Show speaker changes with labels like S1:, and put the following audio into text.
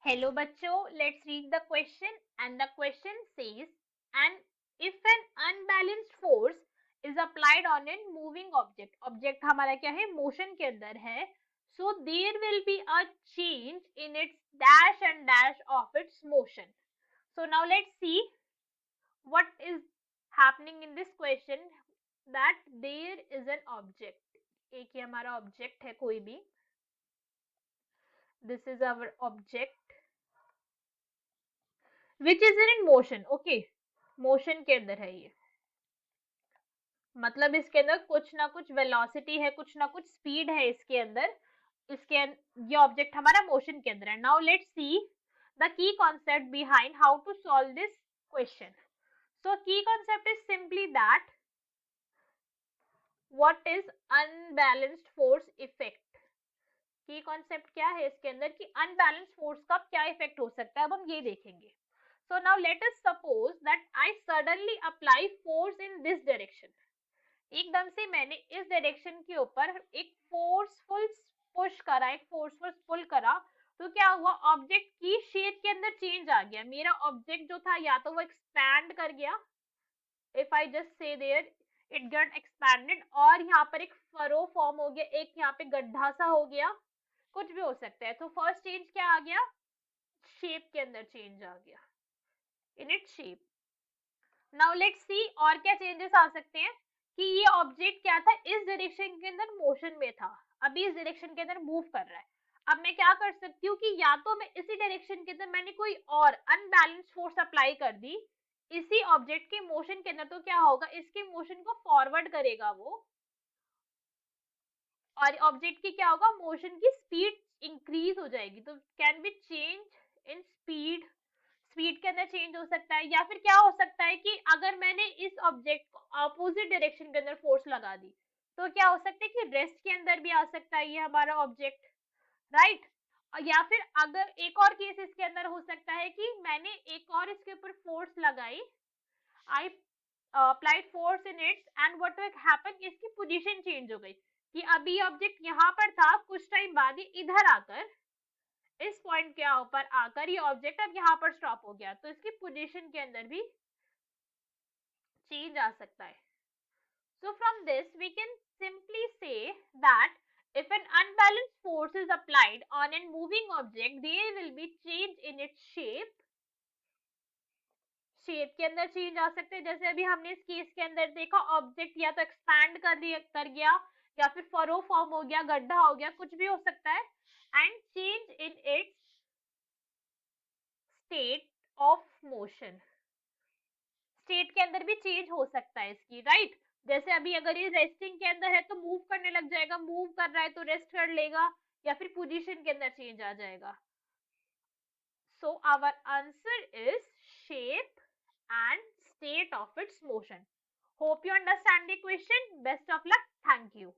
S1: Hello बच्चों, let's read the question and the question says, and if an unbalanced force is applied on a moving object हमारा क्या है motion के अंदर है, so there will be a change in its dash and dash of its motion. So now let's see what is happening in this question, that there is an object. एक ये हमारा object है कोई भी, this is our object which is in motion. Okay, motion के अंदर है ये, मतलब इसके अंदर कुछ ना कुछ वेलोसिटी है, कुछ ना कुछ स्पीड है इसके अंदर. ये ऑब्जेक्ट हमारा मोशन के अंदर है. Now let's see the key concept behind how to solve this question. So key concept is simply that what is unbalanced force effect. Key concept क्या है इसके अंदर कि अनबैलेंस्ड फोर्स का क्या इफेक्ट हो सकता है, अब हम ये देखेंगे. So now let us suppose that I suddenly apply force in this direction. एकदम से मैंने इस डायरेक्शन के ऊपर एक फोर्सफुल पुश करा, एक फोर्सफुल पुल करा, तो क्या हुआ, ऑब्जेक्ट की शेप के अंदर चेंज आ गया. मेरा ऑब्जेक्ट जो था या तो वो एक्सपैंड कर गया, if I just say there it got expanded, और यहाँ पर एक फरो फॉर्म हो गया, एक यहाँ पे गड्ढा सा हो गया, कुछ भी हो सकता है. तो फर्स्ट चेंज क्या आ गया, शेप के अंदर चेंज आ गया, in it shape. Now let's सी और क्या चेंजेस आ सकते हैं कि ये ऑब्जेक्ट क्या था, इस डायरेक्शन के अंदर मोशन में था, अभी इस डायरेक्शन के अंदर मूव कर रहा है. अब मैं क्या कर सकती हूँ कि या तो मैं इसी डायरेक्शन के अंदर मैंने कोई और अनबैलेंस्ड फोर्स अप्लाई कर दी इसी ऑब्जेक्ट के मोशन के अंदर, तो क्या होगा, इसके मोशन को फॉरवर्ड करेगा वो, और ऑब्जेक्ट की क्या होगा, मोशन की स्पीड इंक्रीज हो जाएगी. तो can be change in speed, speed के अंदर चेंज हो सकता है. या फिर क्या हो सकता है कि अगर मैंने इस ऑब्जेक्ट को अपोजिट डायरेक्शन के अंदर फोर्स लगा दी, तो क्या हो सकता है कि रेस्ट के अंदर भी आ सकता है ये हमारा ऑब्जेक्ट, राइट. या फिर अगर एक और केस इसके अंदर हो सकता है कि मैंने एक और इसके ऊपर फोर्स लगाई, I applied force in its and what will happen, इसकी पोजीशन चेंज हो गई, कि अभी ऑब्जेक्ट यहाँ पर था, कुछ टाइम बाद ही इधर आकर इस पॉइंट के ऊपर आकर ये ऑब्जेक्ट अब यहाँ पर स्टॉप हो गया, तो इसकी पोजीशन के अंदर भी चेंज आ सकता है. So from this we can simply say that if an unbalanced force is applied on a moving object, there will be change in its shape. Shape के अंदर चेंज आ सकते हैं, जैसे अभी हमने इस केस के अंदर देखा, ऑब्जेक्ट या तो एक्सपैंड कर गया, या फिर फरो फॉर्म हो गया, गड्ढा हो गया, कुछ भी हो सकता है. And change in its state of motion, state के अंदर भी चेंज हो सकता है इसकी, राइट. जैसे अभी अगर ये रेस्टिंग के अंदर है तो मूव करने लग जाएगा, मूव कर रहा है तो रेस्ट कर लेगा, या फिर पोजीशन के अंदर चेंज आ जाएगा. So our answer is shape and state of its motion. Hope you understand the question. Best of luck. Thank you.